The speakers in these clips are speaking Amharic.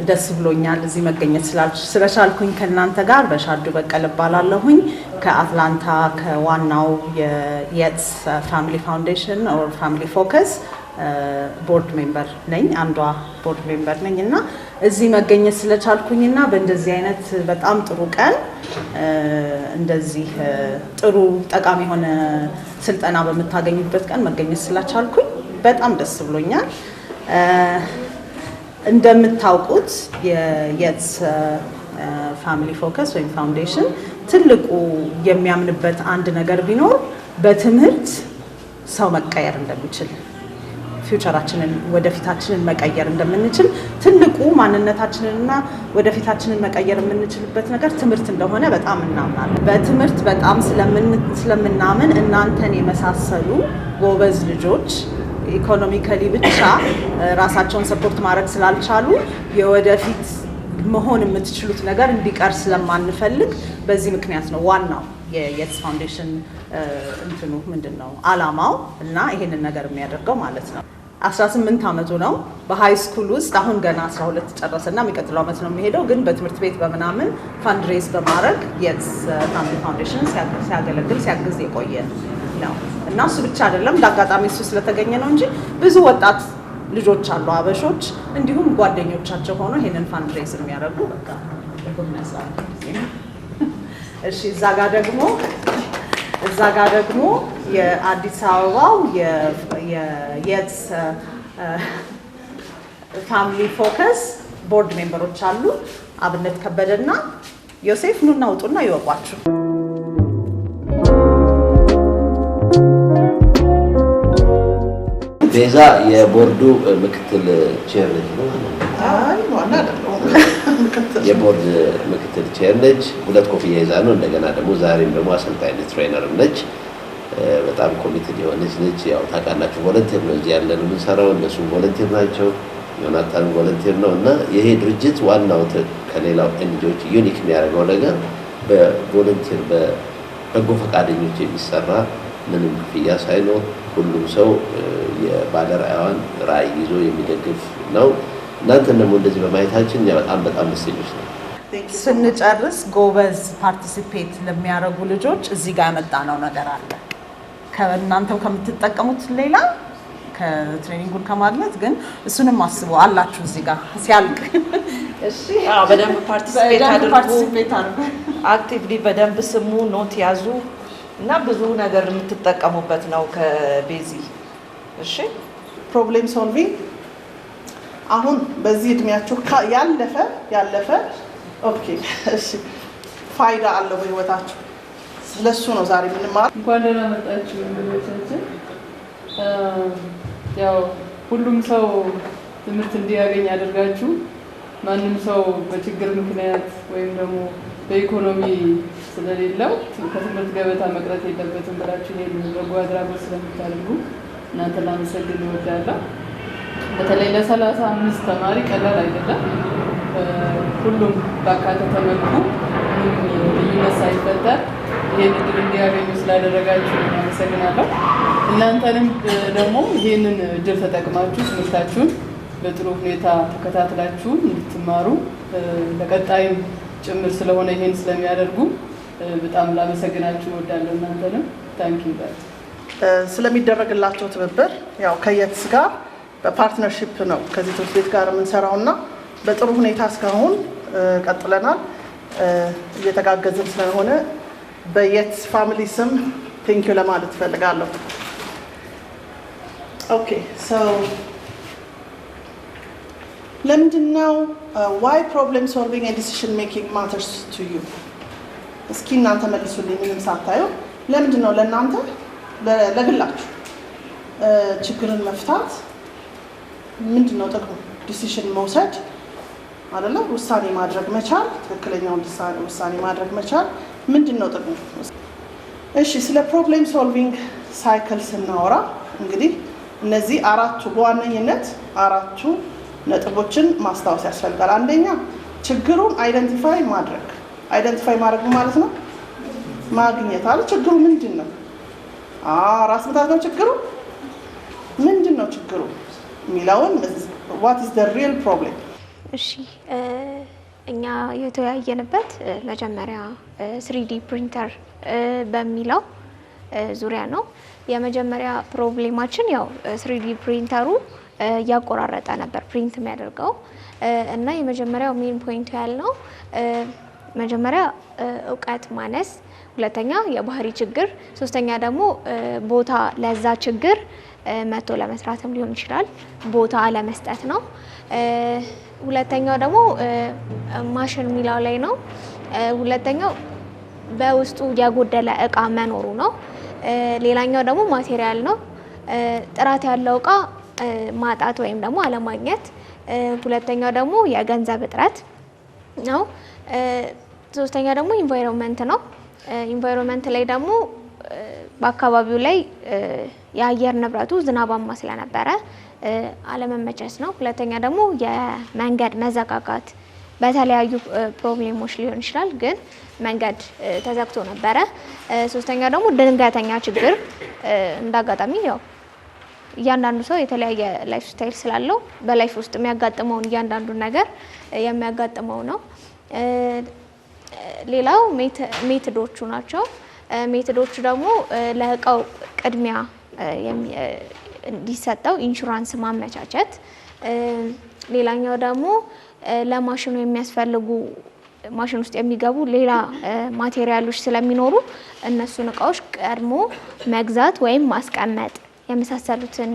ደስ ብሎኛል እዚህ መገኘት ስለቻልኩኝ ከእናንተ ጋር። በሻዱ በቀለ እባላለሁኝ ከአትላንታ ከዋናው የየትስ ፋሚሊ ፋውንዴሽን ኦር ፋሚሊ ፎከስ ቦርድ ሜምበር ነኝ። አንዷ ቦርድ ሜምበር ነኝ እና እዚህ መገኘት ስለቻልኩኝና በእንደዚህ አይነት በጣም ጥሩ ቀን እንደዚህ ጥሩ ጠቃሚ የሆነ ስልጠና በመታገኙበት ቀን መገኘት ስለቻልኩኝ በጣም ደስ ብሎኛል። እንደምታውቁት የየትስ ፋሚሊ ፎከስ ወይም ፋውንዴሽን ትልቁ የሚያምንበት አንድ ነገር ቢኖር በትምህርት ሰው መቀየር እንደሚችል ፊውቸራችንን ወደፊታችንን መቀየር እንደምንችል ትልቁ ማንነታችንንና ወደፊታችንን መቀየር የምንችልበት ነገር ትምህርት እንደሆነ በጣም እናምናለን። በትምህርት በጣም ስለምናምን እናንተን የመሳሰሉ ጎበዝ ልጆች ኢኮኖሚካሊ ብቻ ራሳቸውን ሰፖርት ማድረግ ስላልቻሉ የወደፊት መሆን የምትችሉት ነገር እንዲቀር ስለማንፈልግ በዚህ ምክንያት ነው ዋናው የየትስ ፋውንዴሽን እንትኑ ምንድነው አላማው እና ይሄንን ነገር የሚያደርገው ማለት ነው። 18 አመቱ ነው። በሃይ ስኩል ውስጥ አሁን ገና 12 ጨረሰና የሚቀጥለው አመት ነው የሚሄደው። ግን በትምህርት ቤት በመናምን ፋንድሬዝ በማድረግ የየትስ ፋሚሊ ፋውንዴሽን ሲያገለግል ሲያግዝ የቆየ ነው እና እሱ ብቻ አይደለም ለአጋጣሚ እሱ ስለተገኘ ነው እንጂ ብዙ ወጣት ልጆች አሉ አበሾች እንዲሁም ጓደኞቻቸው ሆኖ ይሄንን ፋንድሬዝ የሚያደርጉ በቃ እሺ እዛ ጋር ደግሞ የአዲስ አበባው የየትስ ፋሚሊ ፎከስ ቦርድ ሜምበሮች አሉ። አብነት ከበደና ዮሴፍ ኑና ውጡና ይወቋችሁ። ቤዛ የቦርዱ ምክትል ቼር ነች ነው? አይ ዋና አይደለም። የቦርድ ምክትል ቼር ነች። ሁለት ኮፍያ ይዛ ነው። እንደገና ደግሞ ዛሬም ደግሞ አሰልጣኝ ትሬነር ነች። በጣም ኮሚትድ የሆነች ነች። ያው ታውቃላችሁ ቮለንቲር ነው እዚህ ያለን የምንሰራው፣ እነሱ ቮለንቲር ናቸው። ዮናታን ቮለንቲር ነው እና ይሄ ድርጅት ዋናው ከሌላው ኤንጂኦዎች ዩኒክ የሚያደርገው ነገር በቮለንቲር በበጎ ፈቃደኞች የሚሰራ ምንም ክፍያ ሳይኖር ሁሉም ሰው የባለራዕያን ራዕይ ይዞ የሚደግፍ ነው። እናንተም ደግሞ እንደዚህ በማየታችን በጣም ደስተኞች ነው። ስንጨርስ ጎበዝ ፓርቲሲፔት ለሚያደርጉ ልጆች እዚህ ጋር ያመጣነው ነገር አለ። ከእናንተው ከምትጠቀሙት ሌላ ከትሬኒንጉን ከማግኘት ግን እሱንም አስቡ አላችሁ እዚህ ጋር ሲያልቅ። እሺ በደንብ ፓርቲሲፔት አድርጉ። አክቲቭሊ በደንብ ስሙ፣ ኖት ያዙ እና ብዙ ነገር የምትጠቀሙበት ነው ከቤዚ። እሺ ፕሮብሌም ሶልቪንግ አሁን በዚህ እድሜያችሁ ያለፈ ኦኬ እሺ ፋይዳ አለው በህይወታችሁ። ስለሱ ነው ዛሬ የምንማር። እንኳን ደህና መጣችሁ ወንድሞቻችን። ያው ሁሉም ሰው ትምህርት እንዲያገኝ አድርጋችሁ ማንም ሰው በችግር ምክንያት ወይም ደግሞ በኢኮኖሚ ስለሌለው ከትምህርት ገበታ መቅረት የለበትም ብላችሁ ይሄን በጎ አድራጎት ስለምታደርጉ እናንተ ላመሰግን እወዳለሁ። በተለይ ለ35 ተማሪ ቀላል አይደለም። ሁሉም ባካተተ መልኩ ልዩነት ሳይፈጠር ይሄን እድል እንዲያገኙ ስላደረጋችሁ አመሰግናለሁ። እናንተንም ደግሞ ይሄንን እድል ተጠቅማችሁ ትምህርታችሁን በጥሩ ሁኔታ ተከታትላችሁ እንድትማሩ ለቀጣይም ጭምር ስለሆነ ይሄን ስለሚያደርጉ በጣም ላመሰግናችሁ እወዳለሁ። እናንተንም ታንኪዩ ስለሚደረግላቸው ትብብር ያው ከየትስ ጋር በፓርትነርሺፕ ነው ከዚህ ትምህርት ቤት ጋር የምንሰራውና በጥሩ ሁኔታ እስካሁን ቀጥለናል። እየተጋገዝን ስለሆነ በየትስ ፋሚሊ ስም ቴንኪዩ ለማለት ፈልጋለሁ። ኦኬ ሶ ለምንድነው why problem solving and decision making matters to you? እስኪ እናንተ መልሱልኝ ምንም ሳታዩ። ለምንድነው ለእናንተ ለግላችሁ ችግርን መፍታት ምንድነው ጥቅሙ? ዲሲሽን መውሰድ አይደለ? ውሳኔ ማድረግ መቻል፣ ትክክለኛውን ውሳኔ ማድረግ መቻል ምንድነው ጥቅሙ? እሺ ስለ ፕሮብሌም ሶልቪንግ ሳይክል ስናወራ እንግዲህ እነዚህ አራቱ በዋነኝነት አራቱ ነጥቦችን ማስታወስ ያስፈልጋል። አንደኛ ችግሩን አይደንቲፋይ ማድረግ ማለት ነው ማግኘት አለ። ችግሩ ምንድነው? ራስ ምታት ነው ችግሩ። ምንድነው ችግሩ የሚለውን what is the real problem እሺ እኛ የተወያየንበት መጀመሪያ 3D ፕሪንተር በሚለው ዙሪያ ነው። የመጀመሪያ ፕሮብሌማችን ያው 3D ፕሪንተሩ ያቆራረጠ ነበር ፕሪንት የሚያደርገው እና የመጀመሪያው ሜን ፖይንት ያልነው መጀመሪያ እውቀት ማነስ፣ ሁለተኛ የባህሪ ችግር፣ ሶስተኛ ደግሞ ቦታ ለዛ ችግር መቶ ለመስራትም ሊሆን ይችላል ቦታ አለመስጠት ነው። ሁለተኛው ደግሞ ማሽን ሚላው ላይ ነው። ሁለተኛው በውስጡ ያጎደለ እቃ መኖሩ ነው። ሌላኛው ደግሞ ማቴሪያል ነው። ጥራት ያለው እቃ ማጣት ወይም ደግሞ አለማግኘት። ሁለተኛው ደግሞ የገንዘብ እጥረት ነው። ሶስተኛ ደግሞ ኢንቫይሮንመንት ነው። ኢንቫይሮንመንት ላይ ደግሞ በአካባቢው ላይ የአየር ንብረቱ ዝናባማ ስለነበረ አለመመቸት ነው። ሁለተኛ ደግሞ የመንገድ መዘጋጋት በተለያዩ ፕሮብሌሞች ሊሆን ይችላል፣ ግን መንገድ ተዘግቶ ነበረ። ሶስተኛ ደግሞ ድንገተኛ ችግር እንዳጋጣሚ ያው እያንዳንዱ ሰው የተለያየ ላይፍ ስታይል ስላለው በላይፍ ውስጥ የሚያጋጥመውን እያንዳንዱ ነገር የሚያጋጥመው ነው። ሌላው ሜትዶቹ ናቸው። ሜትዶቹ ደግሞ ለእቃው ቅድሚያ እንዲሰጠው ኢንሹራንስ ማመቻቸት። ሌላኛው ደግሞ ለማሽኑ የሚያስፈልጉ ማሽን ውስጥ የሚገቡ ሌላ ማቴሪያሎች ስለሚኖሩ እነሱን እቃዎች ቀድሞ መግዛት ወይም ማስቀመጥ የመሳሰሉትን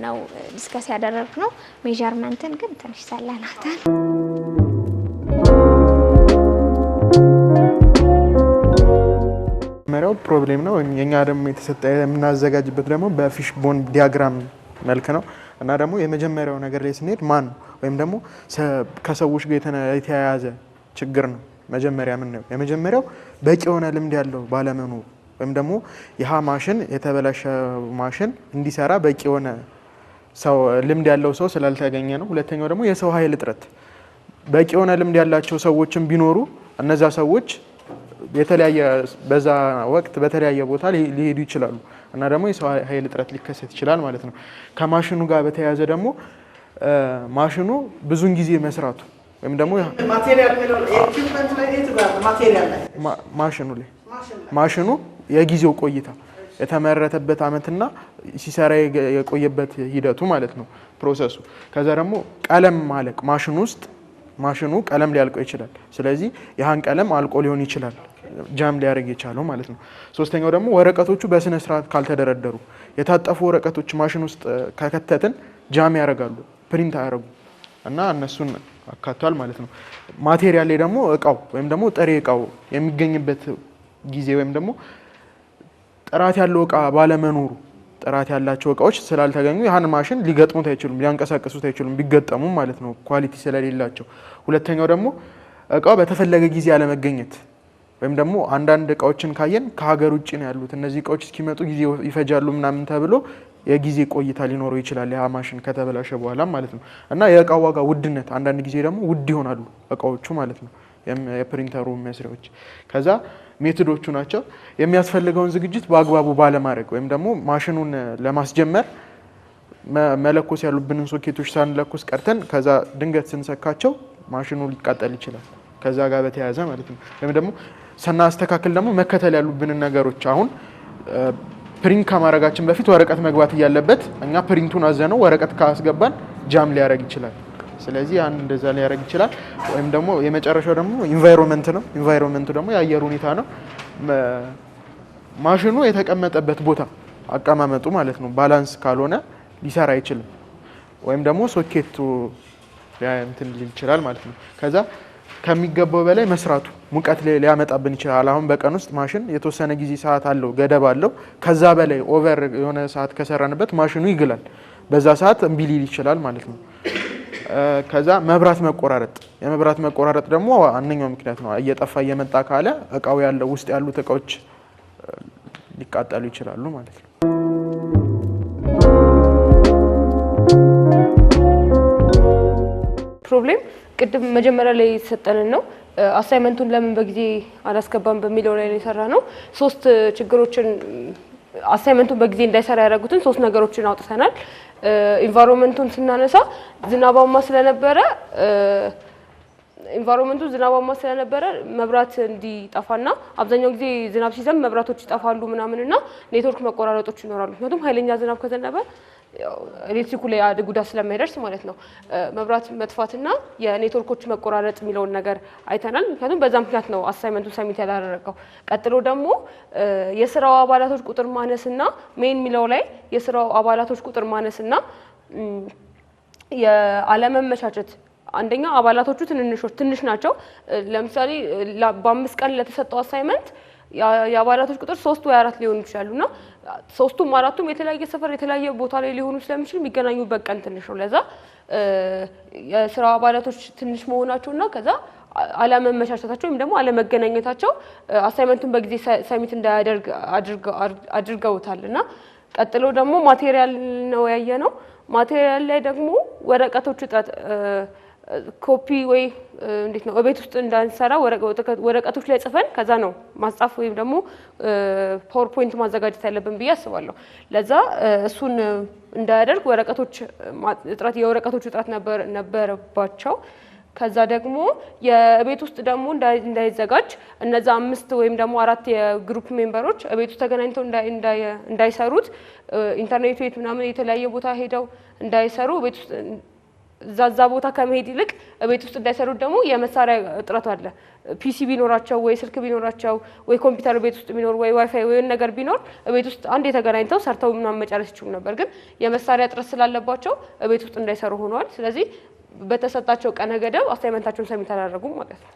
ነው ዲስከስ ያደረግነው። ሜዠርመንትን ግን ትንሽ ሰለናታል። መሪያው ፕሮብሌም ነው። የኛ ደግሞ የተሰጠ የምናዘጋጅበት ደግሞ በፊሽ ቦን ዲያግራም መልክ ነው እና ደግሞ የመጀመሪያው ነገር ላይ ስንሄድ ማን ወይም ደግሞ ከሰዎች ጋር የተያያዘ ችግር ነው መጀመሪያ የምናየው። የመጀመሪያው በቂ የሆነ ልምድ ያለው ባለመኖሩ ወይም ደግሞ ይህ ማሽን የተበላሸ ማሽን እንዲሰራ በቂ የሆነ ሰው ልምድ ያለው ሰው ስላልተገኘ ነው። ሁለተኛው ደግሞ የሰው ኃይል እጥረት። በቂ የሆነ ልምድ ያላቸው ሰዎችን ቢኖሩ እነዛ ሰዎች የተለያየ በዛ ወቅት በተለያየ ቦታ ሊሄዱ ይችላሉ እና ደግሞ የሰው ኃይል እጥረት ሊከሰት ይችላል ማለት ነው። ከማሽኑ ጋር በተያያዘ ደግሞ ማሽኑ ብዙን ጊዜ መስራቱ ወይም ደግሞ ማሽኑ የጊዜው ቆይታ የተመረተበት አመትና ሲሰራ የቆየበት ሂደቱ ማለት ነው ፕሮሰሱ። ከዛ ደግሞ ቀለም ማለቅ ማሽኑ ቀለም ሊያልቀው ይችላል። ስለዚህ ያህን ቀለም አልቆ ሊሆን ይችላል ጃም ሊያደርግ የቻለው ማለት ነው። ሶስተኛው ደግሞ ወረቀቶቹ በስነ ስርዓት ካልተደረደሩ የታጠፉ ወረቀቶች ማሽን ውስጥ ከከተትን ጃም ያደርጋሉ፣ ፕሪንት አያደርጉ እና እነሱን አካቷል ማለት ነው። ማቴሪያል ላይ ደግሞ እቃው ወይም ደግሞ ጥሬ እቃው የሚገኝበት ጊዜ ወይም ደግሞ ጥራት ያለው እቃ ባለመኖሩ ጥራት ያላቸው እቃዎች ስላልተገኙ ያህን ማሽን ሊገጥሙት አይችሉም፣ ሊያንቀሳቀሱት አይችሉም ቢገጠሙም ማለት ነው ኳሊቲ ስለሌላቸው። ሁለተኛው ደግሞ እቃው በተፈለገ ጊዜ ያለመገኘት ወይም ደግሞ አንዳንድ እቃዎችን ካየን ከሀገር ውጭ ነው ያሉት እነዚህ እቃዎች እስኪመጡ ጊዜ ይፈጃሉ ምናምን ተብሎ የጊዜ ቆይታ ሊኖረው ይችላል ያ ማሽን ከተበላሸ በኋላ ማለት ነው። እና የእቃው ዋጋ ውድነት አንዳንድ ጊዜ ደግሞ ውድ ይሆናሉ እቃዎቹ ማለት ነው የፕሪንተሩ መስሪያዎች። ከዛ ሜቶዶቹ ናቸው የሚያስፈልገውን ዝግጅት በአግባቡ ባለማድረግ ወይም ደግሞ ማሽኑን ለማስጀመር መለኮስ ያሉብንን ሶኬቶች ሳንለኮስ ቀርተን ከዛ ድንገት ስንሰካቸው ማሽኑ ሊቃጠል ይችላል ከዛ ጋር በተያያዘ ማለት ነው። ወይም ደግሞ ስናስተካክል ደግሞ መከተል ያሉብንን ነገሮች አሁን ፕሪንት ከማድረጋችን በፊት ወረቀት መግባት እያለበት እኛ ፕሪንቱን አዘነው ወረቀት ካስገባን ጃም ሊያደርግ ይችላል። ስለዚህ ያን እንደዛ ሊያደርግ ይችላል። ወይም ደግሞ የመጨረሻው ደግሞ ኢንቫይሮንመንት ነው። ኢንቫይሮንመንቱ ደግሞ የአየር ሁኔታ ነው። ማሽኑ የተቀመጠበት ቦታ አቀማመጡ ማለት ነው ባላንስ ካልሆነ ሊሰራ አይችልም። ወይም ደግሞ ሶኬቱ እንትን ሊል ይችላል ማለት ነው። ከዛ ከሚገባው በላይ መስራቱ ሙቀት ሊያመጣብን ይችላል። አሁን በቀን ውስጥ ማሽን የተወሰነ ጊዜ ሰዓት አለው ገደብ አለው። ከዛ በላይ ኦቨር የሆነ ሰዓት ከሰራንበት ማሽኑ ይግላል። በዛ ሰዓት እምቢ ሊል ይችላል ማለት ነው። ከዛ መብራት መቆራረጥ፣ የመብራት መቆራረጥ ደግሞ አንደኛው ምክንያት ነው። እየጠፋ እየመጣ ካለ እቃው ያለው ውስጥ ያሉት እቃዎች ሊቃጠሉ ይችላሉ ማለት ነው። ፕሮብሌም ቅድም መጀመሪያ ላይ የተሰጠንን ነው። አሳይመንቱን ለምን በጊዜ አላስገባም በሚለው ላይ የሰራ ነው። 3 ችግሮችን አሳይመንቱን በጊዜ እንዳይሰራ ያደረጉትን 3 ነገሮችን አውጥተናል። ኢንቫይሮንመንቱን ስናነሳ ዝናባማ ስለነበረ መብራት እንዲጠፋና አብዛኛው ጊዜ ዝናብ ሲዘንብ መብራቶች ይጠፋሉ ምናምንና ኔትወርክ መቆራረጦች ይኖራሉ። ምክንያቱም ኃይለኛ ዝናብ ከዘነበ ኤሌክትሪኩ ላይ ጉዳት ስለማይደርስ ማለት ነው። መብራት መጥፋትና የኔትወርኮች መቆራረጥ የሚለውን ነገር አይተናል። ምክንያቱም በዛ ምክንያት ነው አሳይመንቱን ሰሚት ያላደረገው። ቀጥሎ ደግሞ የስራው አባላቶች ቁጥር ማነስና ሜን የሚለው ላይ የስራው አባላቶች ቁጥር ማነስና የአለመመቻቸት አንደኛ አባላቶቹ ትንሽ ናቸው። ለምሳሌ በ5 ቀን ለተሰጠው አሳይመንት የአባላቶች ቁጥር 3 ወይ 4 ሊሆኑ ይችላሉና 3ቱም 4ቱም የተለያየ ሰፈር የተለያየ ቦታ ላይ ሊሆኑ ስለሚችሉ የሚገናኙበት ቀን ትንሽ ነው። ለዛ የስራው አባላቶች ትንሽ መሆናቸውና ከዛ አለመመቻቸታቸው ወይም ደግሞ አለመገናኘታቸው አሳይመንቱን በጊዜ ሰሚት እንዳያደርግ አድርገውታልና ቀጥሎ ደግሞ ማቴሪያል ነው ያየነው። ማቴሪያል ላይ ደግሞ ወረቀቶች እጥረት ኮፒ ወይ እንዴት ነው በቤት ውስጥ እንዳንሰራ ወረቀቶች ላይ ጽፈን ከዛ ነው ማጻፍ ወይም ደግሞ ፓወርፖይንት ማዘጋጀት ያለብን ብዬ አስባለሁ። ለዛ እሱን እንዳያደርግ የወረቀቶች እጥረት ነበረባቸው። ከዛ ደግሞ የቤት ውስጥ ደግሞ እንዳይዘጋጅ እነዛ 5 ወይም ደግሞ 4 የግሩፕ ሜምበሮች ቤት ውስጥ ተገናኝተው እንዳይሰሩት ኢንተርኔት ቤት ምናምን የተለያየ ቦታ ሄደው እንዳይሰሩ ቤት ውስጥ ዛዛ ቦታ ከመሄድ ይልቅ ቤት ውስጥ እንዳይሰሩት ደግሞ የመሳሪያ እጥረት አለ። ፒሲ ቢኖራቸው ወይ ስልክ ቢኖራቸው ወይ ኮምፒውተር ቤት ውስጥ ቢኖር ወይ ዋይፋይ ወይ ነገር ቢኖር ቤት ውስጥ አንድ የተገናኝተው ሰርተው ምናምን መጨረስ ይችሉ ነበር። ግን የመሳሪያ እጥረት ስላለባቸው ቤት ውስጥ እንዳይሰሩ ሆነዋል። ስለዚህ በተሰጣቸው ቀነ ገደብ አሳይመንታቸውን ሰሚት አላደረጉም ማለት ነው።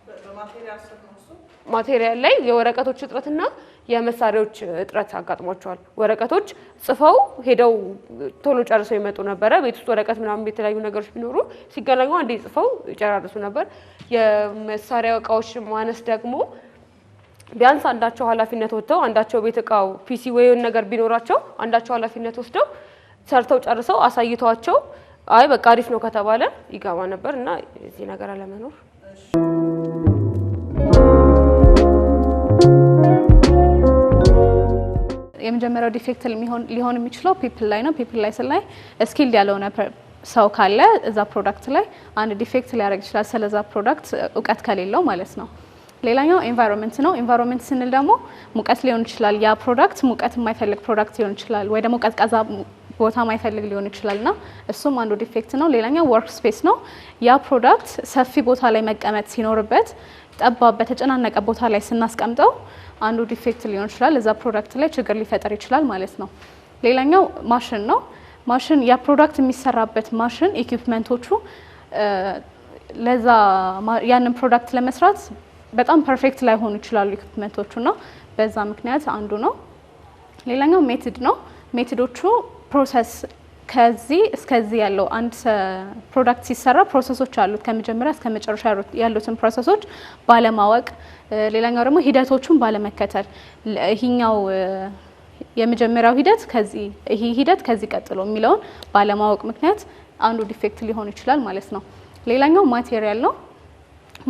ማቴሪያል ላይ የወረቀቶች እጥረትና የመሳሪያዎች እጥረት አጋጥሟቸዋል። ወረቀቶች ጽፈው ሄደው ቶሎ ጨርሰው ይመጡ ነበር። ቤት ውስጥ ወረቀት ምናምን የተለያዩ ነገሮች ቢኖሩ ሲገናኙ አንዴ ጽፈው ይጨራርሱ ነበር። የመሳሪያ እቃዎች ማነስ ደግሞ ቢያንስ አንዳቸው ኃላፊነት ወጥተው አንዳቸው ቤት እቃው ፒሲ ወይ ነገር ቢኖራቸው አንዳቸው ኃላፊነት ወስደው ሰርተው ጨርሰው አሳይተዋቸው አይ በቃ አሪፍ ነው ከተባለ ይገባ ነበር እና እዚህ ነገር አለመኖር የመጀመሪያው ዲፌክት ሊሆን የሚችለው ፒፕል ላይ ነው። ፒፕል ላይ ስላይ ስኪልድ ያልሆነ ሰው ካለ እዛ ፕሮዳክት ላይ አንድ ዲፌክት ሊያደርግ ይችላል፣ ስለዛ ፕሮዳክት እውቀት ከሌለው ማለት ነው። ሌላኛው ኤንቫይሮንመንት ነው። ኤንቫይሮንመንት ስንል ደግሞ ሙቀት ሊሆን ይችላል። ያ ፕሮዳክት ሙቀት የማይፈልግ ፕሮዳክት ሊሆን ይችላል፣ ወይ ደግሞ ቀዝቃዛ ቦታ የማይፈልግ ሊሆን ይችላልና እሱም አንዱ ዲፌክት ነው። ሌላኛው ወርክ ስፔስ ነው። ያ ፕሮዳክት ሰፊ ቦታ ላይ መቀመጥ ሲኖርበት ጠባብ በተጨናነቀ ቦታ ላይ ስናስቀምጠው አንዱ ዲፌክት ሊሆን ይችላል፣ እዛ ፕሮዳክት ላይ ችግር ሊፈጠር ይችላል ማለት ነው። ሌላኛው ማሽን ነው። ማሽን ያ ፕሮዳክት የሚሰራበት ማሽን ኢኩዊፕመንቶቹ ለዛ ያንን ፕሮዳክት ለመስራት በጣም ፐርፌክት ላይ ሆኑ ይችላሉ ኢኩዊፕመንቶቹና በዛ ምክንያት አንዱ ነው። ሌላኛው ሜትድ ነው። ሜትዶቹ ፕሮሰስ ከዚህ እስከዚህ ያለው አንድ ፕሮዳክት ሲሰራ ፕሮሰሶች አሉት ከመጀመሪያ እስከ መጨረሻ ያሉትን ፕሮሰሶች ባለማወቅ፣ ሌላኛው ደግሞ ሂደቶቹን ባለመከተል ይሄኛው የመጀመሪያው ሂደት ከዚህ ይሄ ሂደት ከዚህ ቀጥሎ የሚለውን ባለማወቅ ምክንያት አንዱ ዲፌክት ሊሆን ይችላል ማለት ነው። ሌላኛው ማቴሪያል ነው።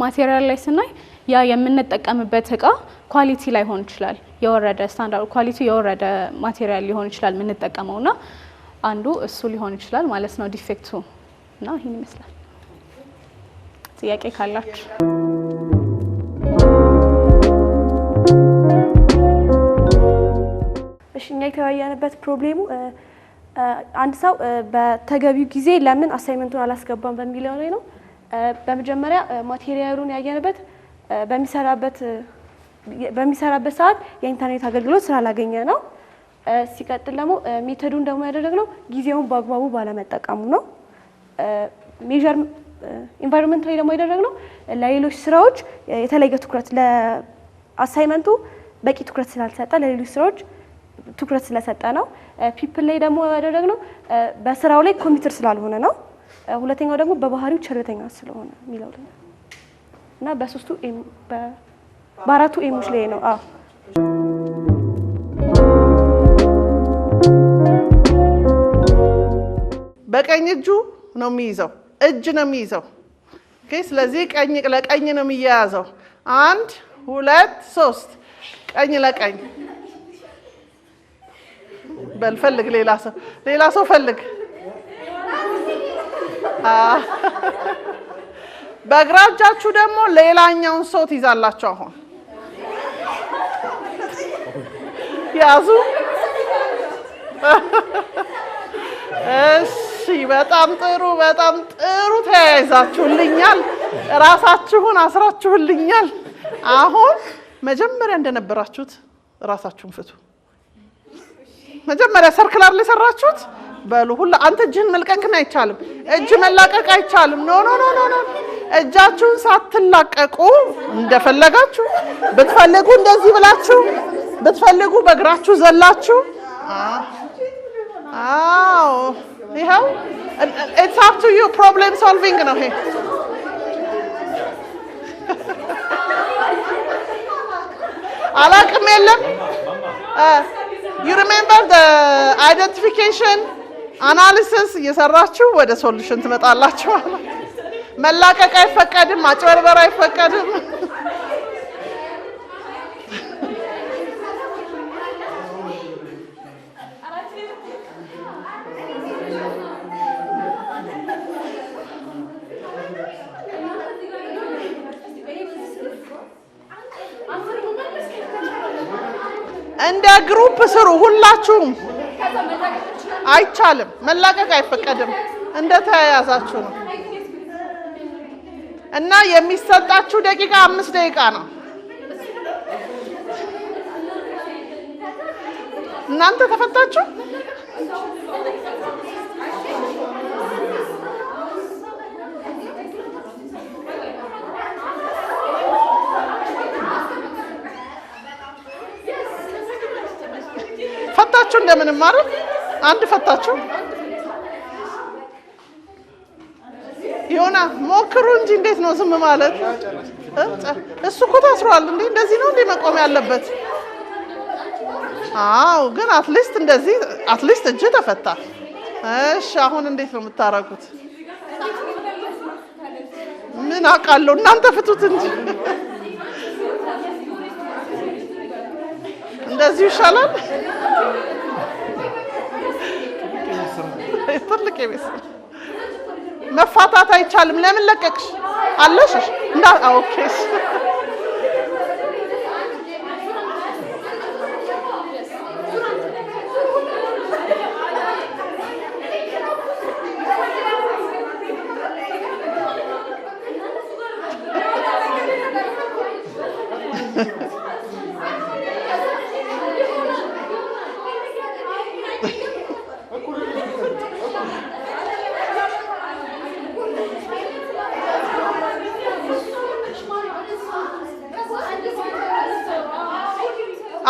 ማቴሪያል ላይ ስናይ ያ የምንጠቀምበት እቃ ኳሊቲ ላይ ሆን ይችላል፣ የወረደ ስታንዳርድ ኳሊቲ የወረደ ማቴሪያል ሊሆን ይችላል የምንጠቀመውና አንዱ እሱ ሊሆን ይችላል ማለት ነው ዲፌክቱ እና ይሄን ይመስላል። ጥያቄ ካላችሁ እሺ። እኛ የተወያየንበት ፕሮብሌሙ አንድ ሰው በተገቢው ጊዜ ለምን አሳይመንቱን አላስገባም በሚለው ላይ ነው። በመጀመሪያ ማቴሪያሉን ያየንበት በሚሰራበት ሰዓት የኢንተርኔት አገልግሎት ስላላገኘ ነው። ሲቀጥል ደግሞ ሜተዱን ደግሞ ያደረግነው ጊዜውን በአግባቡ ባለመጠቀሙ ነው። ሜጀር ኢንቫይሮንመንት ላይ ደግሞ ያደረግነው ለሌሎች ስራዎች የተለየ ትኩረት ለአሳይመንቱ በቂ ትኩረት ስላልሰጠ ለሌሎች ስራዎች ትኩረት ስለሰጠ ነው። ፒፕል ላይ ደግሞ ያደረግነው በስራው ላይ ኮሚትር ስላልሆነ ነው። ሁለተኛው ደግሞ በባህሪው ቸልተኛ ስለሆነ የሚለው እና በአራቱ ኤሞች ላይ ነው። በቀኝ እጁ ነው የሚይዘው፣ እጅ ነው የሚይዘው። ኦኬ፣ ስለዚህ ቀኝ ለቀኝ ነው የሚያያዘው። 1 2 3 ቀኝ ለቀኝ በል ፈልግ፣ ሌላ ሰው ፈልግ። በግራ እጃችሁ ደግሞ ሌላኛውን ሰው ትይዛላችሁ። አሁን ያዙ። እሺ፣ በጣም ጥሩ ተያይዛችሁልኛል። ራሳችሁን አስራችሁልኛል። አሁን መጀመሪያ እንደነበራችሁት ራሳችሁን ፍቱ። መጀመሪያ ሰርክላር ላይ ሰራችሁት። በሉ ሁላ አንተ እጅህን መልቀቅን አይቻልም። እጅ መላቀቅ አይቻልም። ኖ እጃችሁን ሳትላቀቁ እንደፈለጋችሁ ብትፈልጉ እንደዚህ ብላችሁ ብትፈልጉ በእግራችሁ ዘላችሁ አዎ ይሄው it's up to you problem solving ነው ይሄ አላቅም የለም you remember the identification analysis እየሰራችሁ ወደ ሶሉሽን ትመጣላችሁ መላቀቅ አይፈቀድም ማጭበርበር አይፈቀድም እንደ ግሩፕ ስሩ ሁላችሁም አይቻልም መላቀቅ አይፈቀድም እንደ ተያያዛችሁ ነው እና የሚሰጣችሁ ደቂቃ 5 ደቂቃ ነው እናንተ ተፈታችሁ ፈታችሁ እንደምንም ማለት አንድ ፈታችሁ ዮና ሞክሩ እንጂ እንዴት ነው ዝም ማለት እሱ እኮ ታስሯል እንዴ እንደዚህ ነው እንዴ መቆም ያለበት አው ግን አትሊስት እንደዚህ አትሊስት እጅ ተፈታ እሺ አሁን እንዴት ነው የምታረጉት ምን አቃለው እናንተ ፍቱት እንጂ እንደዚህ ይሻላል ትልቅ ቤት መፋታት አይቻልም ለምን ለቀቅሽ አለሽ እንዳ ኦኬ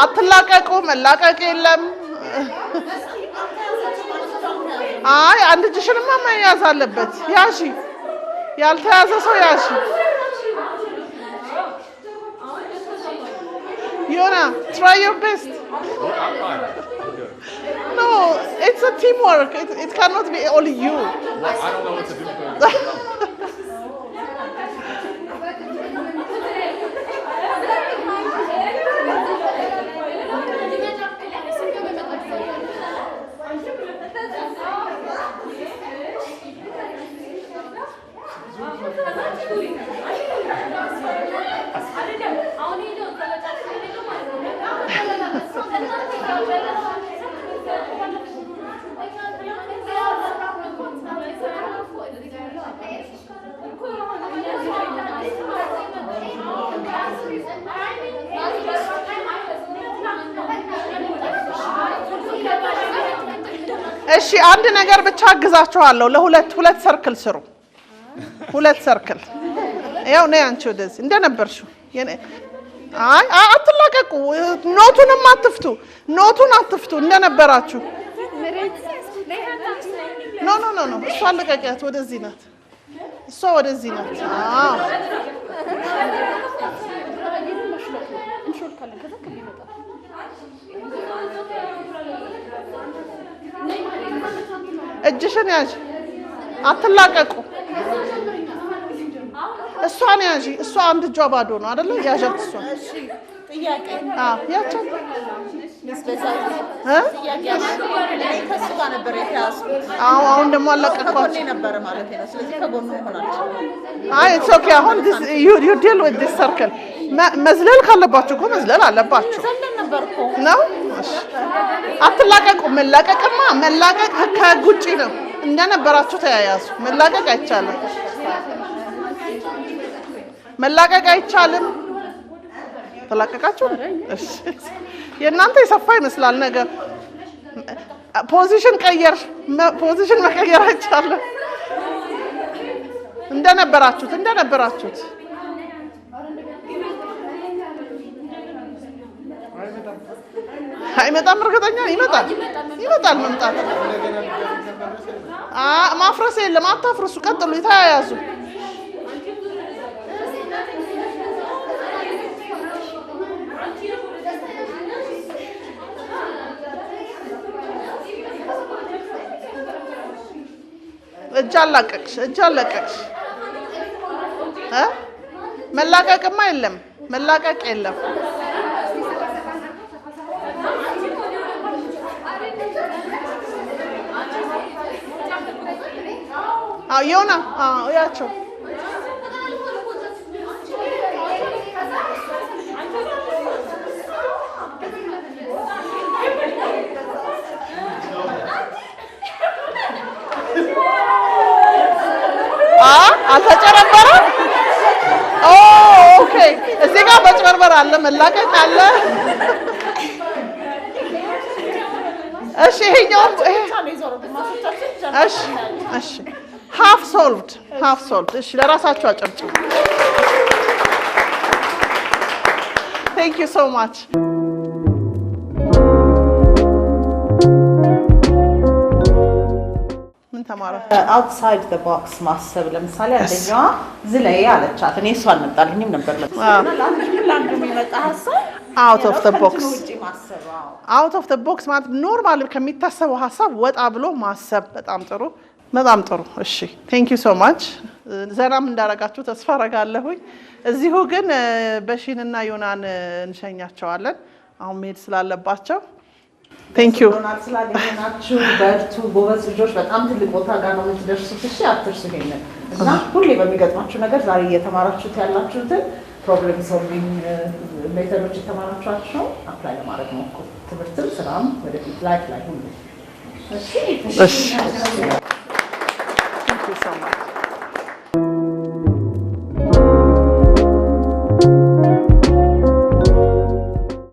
አትላቀቁ መላቀቅ የለም አይ አንድ እጅሽንማ መያዝ አለበት ያሺ ያልተያዘ ሰው ያሺ ዮና try your best no it's a teamwork it cannot be only you I don't know what to do እሺ አንድ ነገር ብቻ አግዛችኋለሁ ለሁለት ሰርክል ስሩ ሁለት ሰርክል ያው ነው አንቺ ወደዚህ እንደነበርሽው አይ አትላቀቁ ኖቱን አትፍቱ እንደነበራችሁ ኖ እሷ አለቀቂያት ወደዚህ ናት እሷ ወደዚህ ናት አዎ እጅሽን ያዥ አትላቀቁ እሷን ያዥ እሷ አንድ እጇ ባዶ ነው አይደል ያዣት እሷ ጥያቄ ያቸው አሁን ደግሞ አለቀኳቸው ነበር ማለት ነው። ስለዚህ ከጎኑ ሆናችሁ ኢትስ ኦኬ። አሁን ዩ ዲል ዊዝ ዲስ ሰርክል መዝለል ካለባችሁ እኮ መዝለል አለባችሁ ነው። አትላቀቁ። መላቀቅ ከህግ ውጪ ነው። እንደነበራችሁ ተያያዙ። መላቀቅ አይቻልም። መላቀቅ አይቻልም። ተላቀቃችሁ? እሺ የእናንተ የሰፋ ይመስላል ነገር። ፖዚሽን መቀየር አይቻልም። እንደነበራችሁት አይመጣም። እርግጠኛ ይመጣል። መምጣት ማፍረስ የለም። አታፍርሱ። ቀጥሉ። ተያያዙ። እጅ አላቀቅሽ። መላቀቅማ የለም። መላቀቅ የለም። ዮና ያቸው አልተጨረበረም። ኦኬ እዚህ ጋር መጭበርበር አለ፣ መላቀቅ አለ። እሺ ይሄኛው እሺ half solved። እሺ ለራሳችሁ አጨብጭቡ። Thank you so much። outside the box ማሰብ ለምሳሌ አንደኛዋ ዝለይ አለቻት። እኔ እሷ አልመጣልኝም ነበር ለምሳሌ የሚመጣ ሀሳብ out of the box ማለት ኖርማል ከሚታሰበው ሀሳብ ወጣ ብሎ ማሰብ። በጣም ጥሩ። እሺ ቴንክ ዩ ሶ ማች። ዘናም እንዳረጋችሁ ተስፋ አረጋለሁኝ። እዚሁ ግን በሺንና ዮናን እንሸኛቸዋለን አሁን መሄድ ስላለባቸው። ቴንክ ዩ ስላገኘናችሁ። በርቱ ጎበዝ ልጆች። በጣም ትልቅ ቦታ ጋር ነው የምትደርሱት። እሺ አትርሱ ይሄንን እና ሁሌ በሚገጥማችሁ ነገር ዛሬ እየተማራችሁት ያላችሁትን ፕሮብሌም ሶልቪንግ ሜተዶች የተማራችኋቸው አፕላይ ለማድረግ ሞክሩ። ትምህርትም ስራም ወደፊት ላይፍ ላይ ሁሉ። እሺ Thank you so much.